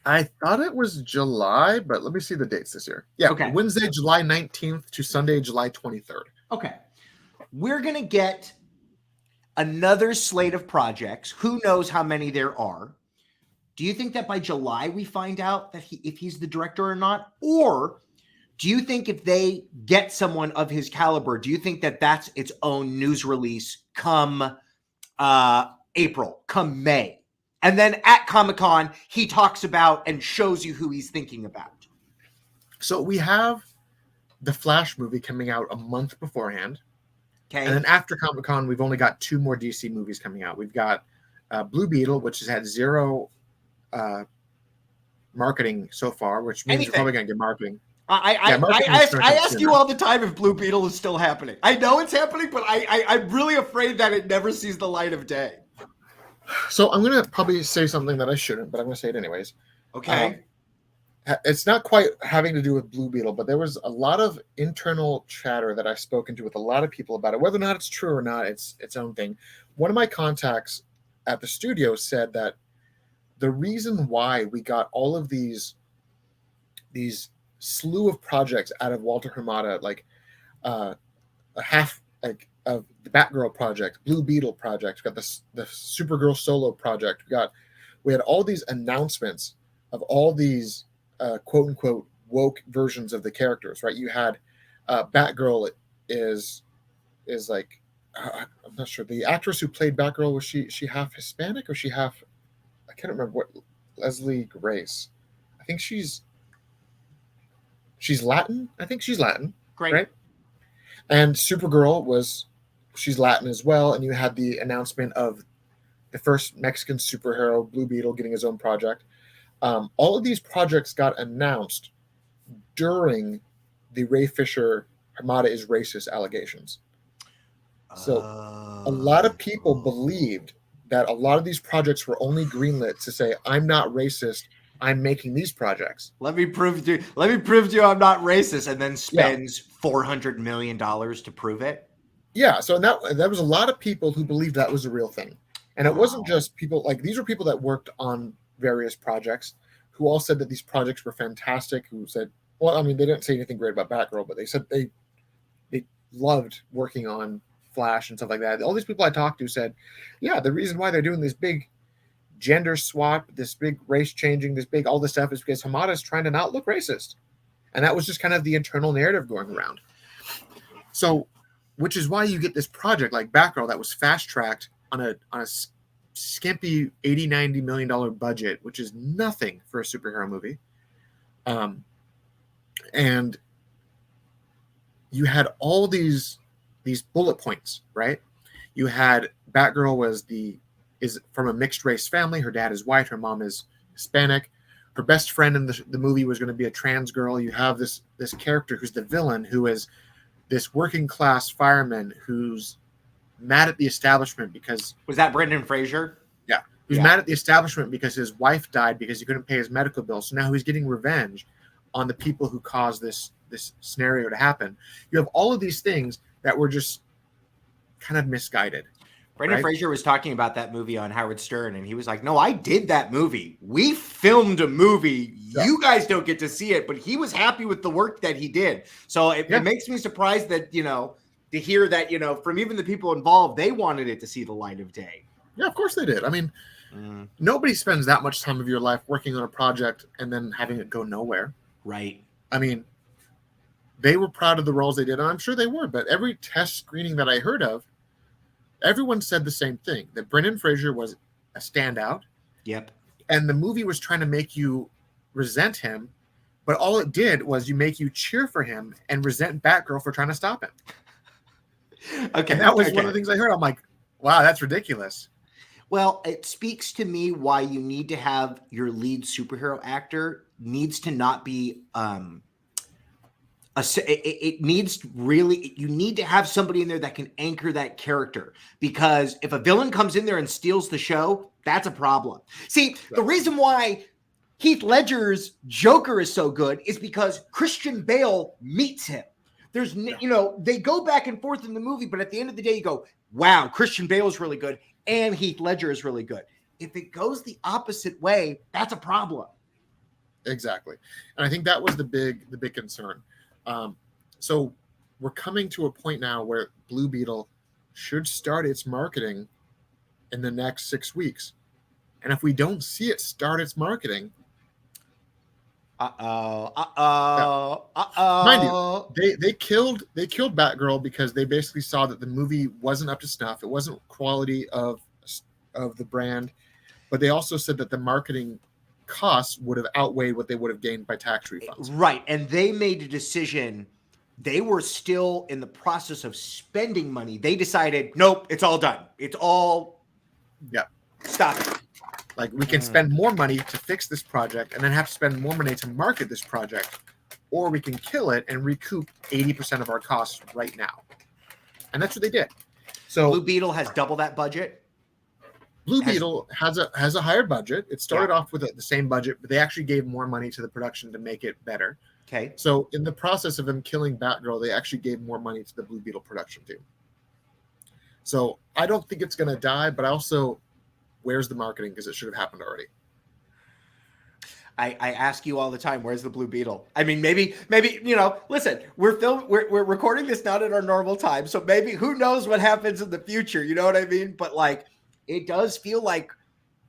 I thought it was July, but let me see the dates this year. Yeah. Okay. Wednesday, July 19th to Sunday, July 23rd. Okay. We're going to get another slate of projects. Who knows how many there are? Do you think that by July we find out that if he's the director or not? Or do you think if they get someone of his caliber, do you think that that's its own news release come April, come May? And then at Comic-Con, he talks about and shows you who he's thinking about. So we have the Flash movie coming out a month beforehand. Okay. And then after Comic-Con, we've only got 2 more DC movies coming out. We've got Blue Beetle, which has had 0 marketing so far, which means you're probably going to get marketing. I ask you all the time if Blue Beetle is still happening. I know it's happening, but I'm really afraid that it never sees the light of day. So I'm going to probably say something that I shouldn't, but I'm going to say it anyways. Okay. It's not quite having to do with Blue Beetle, but there was a lot of internal chatter that I've spoken to with a lot of people about it. Whether or not it's true or not, it's its own thing. One of my contacts at the studio said that the reason why we got all of these slew of projects out of Walter Hamada, like a half like of the Batgirl project, Blue Beetle project, we got the Supergirl solo project, we had all these announcements of all these quote unquote woke versions of the characters, right? You had Batgirl is like I'm not sure, the actress who played Batgirl, was she half Hispanic or she half, I can't remember what, Leslie Grace, I think she's Latin. I think she's Latin. Great. Right? And Supergirl she's Latin as well. And you had the announcement of the first Mexican superhero, Blue Beetle, getting his own project. All of these projects got announced during the Ray Fisher Hamada is racist allegations. So a lot of people believed that a lot of these projects were only greenlit to say, I'm not racist, I'm making these projects. Let me prove to you I'm not racist, and then spends $400 million to prove it. Yeah, so that was a lot of people who believed that was a real thing. And it wasn't just people, like these were people that worked on various projects who all said that these projects were fantastic, who said, well, I mean, they didn't say anything great about Batgirl, but they said they loved working on Flash and stuff like that. All these people I talked to said, yeah, the reason why they're doing this big gender swap, this big race changing, all this stuff is because Hamada is trying to not look racist. And that was just kind of the internal narrative going around. So, which is why you get this project like Batgirl that was fast tracked on a skimpy $80-90 million budget, which is nothing for a superhero movie. And you had all these bullet points, right? You had Batgirl is from a mixed race family. Her dad is white. Her mom is Hispanic. Her best friend in the movie was going to be a trans girl. You have this character who's the villain, who is this working class fireman who's mad at the establishment because... Was that Brendan Fraser? Yeah. Who's mad at the establishment because his wife died because he couldn't pay his medical bill. So now he's getting revenge on the people who caused this scenario to happen. You have all of these things that were just kind of misguided. Brendan Fraser was talking about that movie on Howard Stern, and he was like, no, I did that movie. We filmed a movie. Yeah. You guys don't get to see it, but he was happy with the work that he did. So it makes me surprised that, to hear that, from even the people involved, they wanted it to see the light of day. Yeah, of course they did. I mean, nobody spends that much time of your life working on a project and then having it go nowhere. Right. I mean, they were proud of the roles they did, and I'm sure they were, but every test screening that I heard of, everyone said the same thing, that Brendan Fraser was a standout. Yep. And the movie was trying to make you resent him, but all it did was make you cheer for him and resent Batgirl for trying to stop him. Okay. And that was one of the things I heard. I'm like, wow, that's ridiculous. Well, it speaks to me why you need to have your lead superhero actor needs to not be it needs really, you need to have somebody in there that can anchor that character, because if a villain comes in there and steals the show, that's a problem. See, the reason why Heath Ledger's Joker is so good is because Christian Bale meets him. There's, they go back and forth in the movie, but at the end of the day, you go, wow, Christian Bale is really good and Heath Ledger is really good. If it goes the opposite way, that's a problem. Exactly. And I think that was the big concern. So we're coming to a point now where Blue Beetle should start its marketing in the next 6 weeks. And if we don't see it start its marketing, mind you, they killed Batgirl because they basically saw that the movie wasn't up to snuff. It wasn't quality of the brand, but they also said that the marketing costs would have outweighed what they would have gained by tax refunds. Right. And they made a decision. They were still in the process of spending money. They decided, nope, it's all done. It's all stop it. Like, we can spend more money to fix this project and then have to spend more money to market this project. or we can kill it and recoup 80% of our costs right now. And that's what they did. So Blue Beetle has double that budget. Blue Beetle has a higher budget. It started off with the same budget, but they actually gave more money to the production to make it better. Okay. So in the process of them killing Batgirl, they actually gave more money to the Blue Beetle production team. So I don't think it's going to die, but also, where's the marketing? Because it should have happened already. I ask you all the time, where's the Blue Beetle? I mean, maybe, listen, we're recording this not at our normal time. So maybe who knows what happens in the future. You know what I mean? But like, it does feel like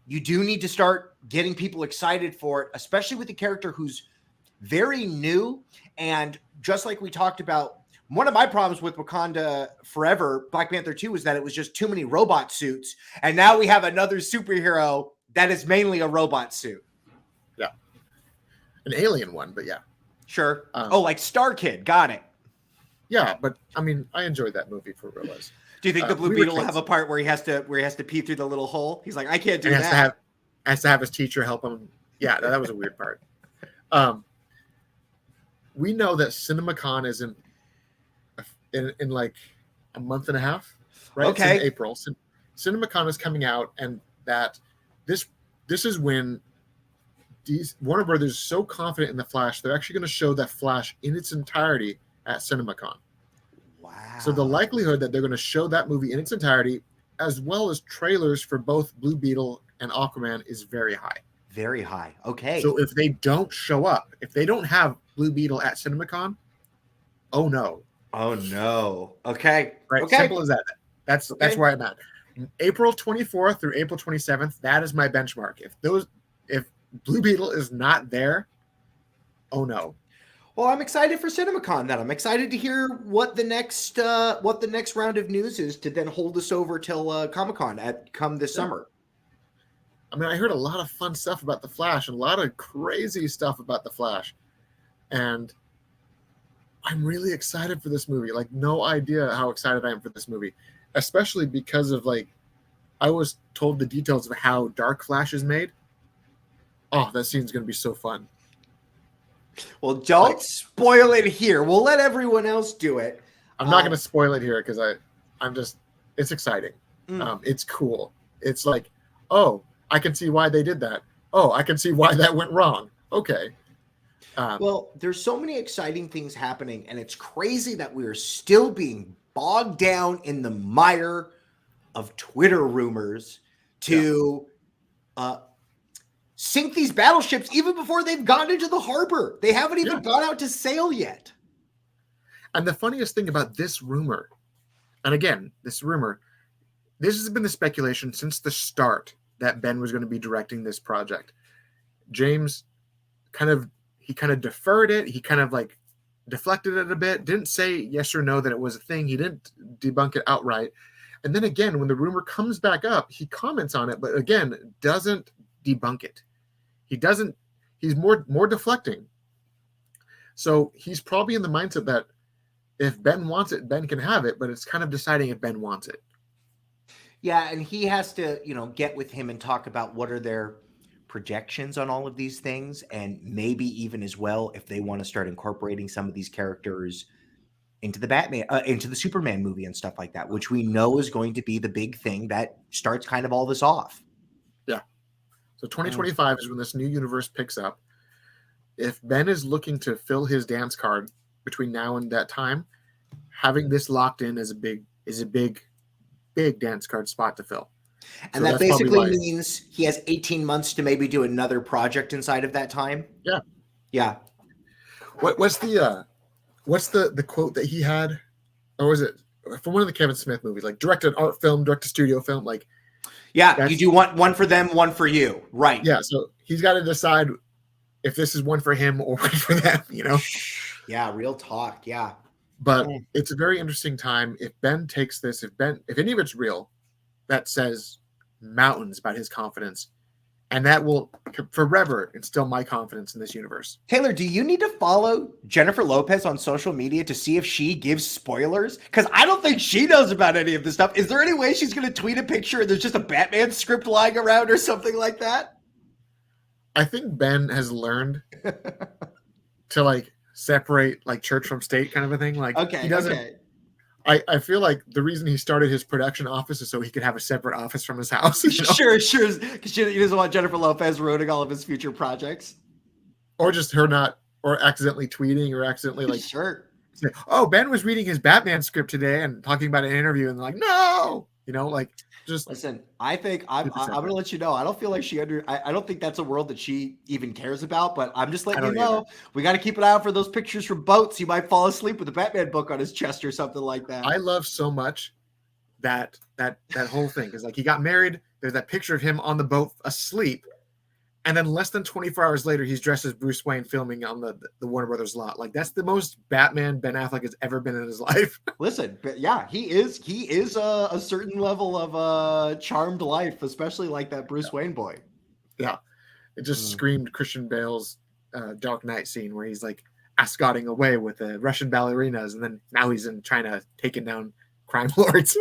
you do need to start getting people excited for it, especially with the character who's very new. And just like we talked about, one of my problems with Wakanda Forever, Black Panther 2, is that it was just too many robot suits. And now we have another superhero that is mainly a robot suit. Yeah. An alien one, but yeah. Sure. Like Star Kid. Got it. Yeah, but I mean, I enjoyed that movie for real. Do you think the Blue Beetle will have a part where he has to pee through the little hole? He's like, I can't do that. Has to have his teacher help him. Yeah, that was a weird part. We know that CinemaCon is in like a month and a half, right? Okay. It's in April. CinemaCon is coming out, and that this is when Warner Brothers is so confident in the Flash, they're actually going to show that Flash in its entirety at CinemaCon. Wow. So the likelihood that they're going to show that movie in its entirety, as well as trailers for both Blue Beetle and Aquaman, is very high. Very high. Okay. So if they don't show up, if they don't have Blue Beetle at CinemaCon, oh no. Oh no. Okay. Right. Okay. Simple as that. That's where I'm at. April 24th through April 27th, that is my benchmark. If Blue Beetle is not there, oh no. Well, I'm excited for CinemaCon then. I'm excited to hear what the next round of news is to then hold us over till Comic-Con come this summer. I mean, I heard a lot of fun stuff about the Flash and a lot of crazy stuff about the Flash. And I'm really excited for this movie. Like, no idea how excited I am for this movie, especially because of, like, I was told the details of how Dark Flash is made. Oh, that scene's going to be so fun. Well, don't spoil it here. We'll let everyone else do it. I'm not going to spoil it here because it's exciting. It's cool. It's like, oh, I can see why they did that. Oh, I can see why that went wrong. Okay. Well, there's so many exciting things happening, and it's crazy that we're still being bogged down in the mire of Twitter rumors to sink these battleships even before they've gone into the harbor. They haven't even gone out to sail yet. And the funniest thing about this rumor, and again, this has been the speculation since the start that Ben was going to be directing this project. James kind of deferred it. He kind of like deflected it a bit, didn't say yes or no that it was a thing. He didn't debunk it outright. And then again, when the rumor comes back up, he comments on it, but again, doesn't debunk it. He's more deflecting. So he's probably in the mindset that if Ben wants it, Ben can have it, but it's kind of deciding if Ben wants it. Yeah, and he has to, get with him and talk about what are their projections on all of these things, and maybe even as well if they want to start incorporating some of these characters into the into the Superman movie and stuff like that, which we know is going to be the big thing that starts kind of all this off. Yeah. So 2025 is when this new universe picks up. If Ben is looking to fill his dance card between now and that time, having this locked in is a big dance card spot to fill. And so that basically means he has 18 months to maybe do another project inside of that time. Yeah. Yeah. What's the quote that he had? Or was it from one of the Kevin Smith movies? Like direct an art film, direct a studio film. Like, yeah, you do one for them, one for you. Right. Yeah. So he's got to decide if this is one for him or one for them, Yeah. Real talk. Yeah. But it's a very interesting time. If Ben takes this, if any of it's real, that says mountains about his confidence. And that will forever instill my confidence in this universe. Taylor, do you need to follow Jennifer Lopez on social media to see if she gives spoilers? Because I don't think she knows about any of this stuff. Is there any way she's going to tweet a picture and there's just a Batman script lying around or something like that? I think Ben has learned to separate like church from state kind of a thing. Like Okay, he doesn't. okay. I feel like the reason he started his production office is so he could have a separate office from his house. You know? Sure, because he doesn't want Jennifer Lopez ruining all of his future projects. Or just her not, or accidentally tweeting, or accidentally like, sure. say, oh, Ben was reading his Batman script today and talking about an interview, and like, no, you know, like just listen. I think I'm gonna let you know. I don't feel like I don't think that's a world that she even cares about. But I'm just letting you know. Either. We got to keep an eye out for those pictures from boats. He might fall asleep with a Batman book on his chest or something like that. I love so much that whole thing because like he got married. There's that picture of him on the boat asleep. And then less than 24 hours later, he's dressed as Bruce Wayne filming on the Warner Brothers lot. Like that's the most Batman Ben Affleck has ever been in his life. Listen, but yeah, he is a certain level of charmed life, especially like that Bruce Wayne boy. Yeah, it just screamed Christian Bale's Dark Knight scene where he's like escorting away with the Russian ballerinas, and then now he's in China taking down crime lords.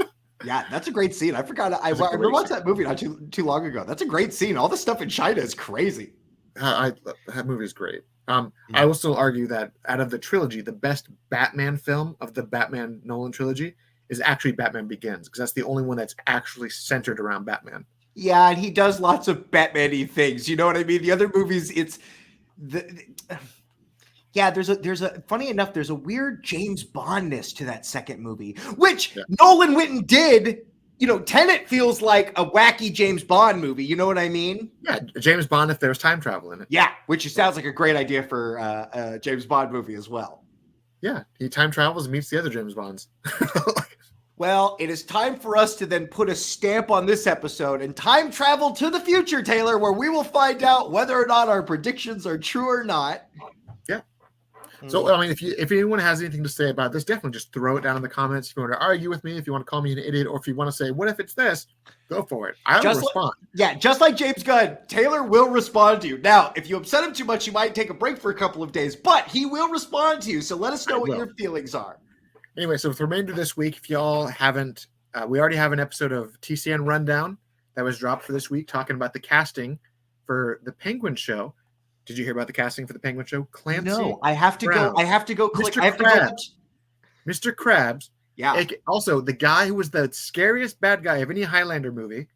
Yeah, that's a great scene. I forgot. I watched that movie not too long ago. That's a great scene. All the stuff in China is crazy. That movie is great. I will still argue that out of the trilogy, the best Batman film of the Batman Nolan trilogy is actually Batman Begins, because that's the only one that's actually centered around Batman. Yeah, and he does lots of Batman-y things. You know what I mean? The other movies, it's yeah, there's a funny enough, there's a weird James Bond-ness to that second movie, which Nolan went and did. You know, Tenet feels like a wacky James Bond movie. You know what I mean? Yeah, James Bond if there was time travel in it. Yeah, which sounds like a great idea for a James Bond movie as well. Yeah, he time travels and meets the other James Bonds. Well, it is time for us to then put a stamp on this episode and time travel to the future, Taylor, where we will find out whether or not our predictions are true or not. Yeah. So, I mean, if anyone has anything to say about this, definitely just throw it down in the comments. If you want to argue with me, if you want to call me an idiot, or if you want to say, what if it's this? Go for it. I'll respond. Just like James Gunn, Taylor will respond to you. Now, if you upset him too much, you might take a break for a couple of days, but he will respond to you. So let us know what your feelings are. Anyway, so for the remainder of this week, if y'all haven't, we already have an episode of TCN Rundown that was dropped for this week talking about the casting for the Penguin show. Did you hear about the casting for the Penguin show? Clancy. No, I have to go. I have to go click. Mr. Krabs. Yeah. Also, the guy who was the scariest bad guy of any Highlander movie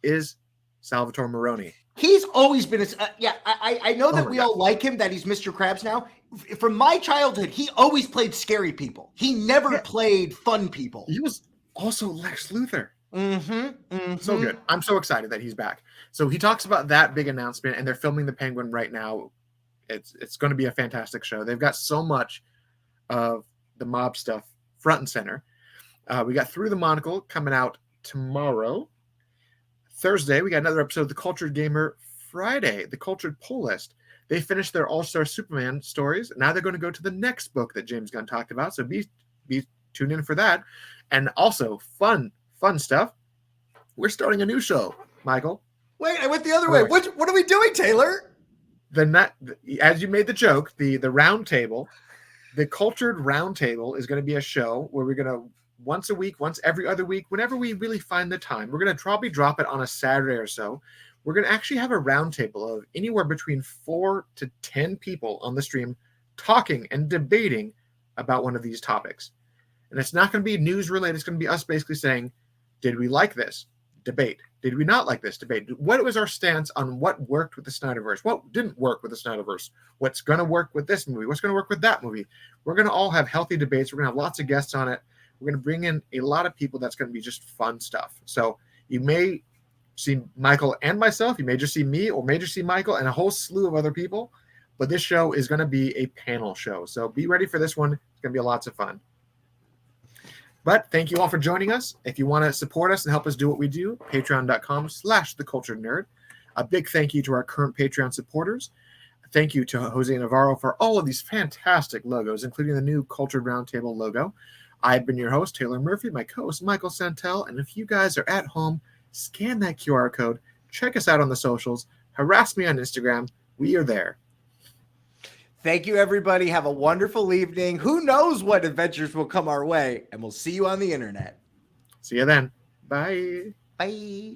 is Salvatore Maroni. He's always been I know that we all like him, that he's Mr. Krabs now. From my childhood, he always played scary people. He never played fun people. He was also Lex Luthor. So good. I'm so excited that he's back. So he talks about that big announcement, and they're filming the Penguin right now. It's going to be a fantastic show. They've got so much of the mob stuff front and center. We got Through the Monocle coming out tomorrow. Thursday, we got another episode of The Cultured Gamer. Friday, The Cultured Pull List. They finished their All-Star Superman stories. Now they're going to go to the next book that James Gunn talked about. So be tuned in for that. And also fun stuff. We're starting a new show, Michael. Wait, I went the other way. What are we doing, Taylor? As you made the joke, the round table, the Cultured Round Table is going to be a show where we're going to once a week, once every other week, whenever we really find the time, we're going to probably drop it on a Saturday or so. We're going to actually have a round table of anywhere between 4 to 10 people on the stream talking and debating about one of these topics. And it's not going to be news related. It's going to be us basically saying, did we like this? Debate. Did we not like this? Debate. What was our stance on what worked with the Snyderverse? What didn't work with the Snyderverse? What's going to work with this movie? What's going to work with that movie? We're going to all have healthy debates. We're going to have lots of guests on it. We're going to bring in a lot of people. That's going to be just fun stuff. So you may see Michael and myself. You may just see me, or may just see Michael and a whole slew of other people. But this show is going to be a panel show. So be ready for this one. It's going to be lots of fun. But thank you all for joining us. If you want to support us and help us do what we do, patreon.com/theculturednerd. A big thank you to our current Patreon supporters. Thank you to Jose Navarro for all of these fantastic logos, including the new Cultured Roundtable logo. I've been your host, Taylor Murphy, my co-host, Michael Santel. And if you guys are at home, scan that QR code, check us out on the socials, harass me on Instagram. We are there. Thank you, everybody. Have a wonderful evening. Who knows what adventures will come our way, and we'll see you on the internet. See you then. Bye. Bye.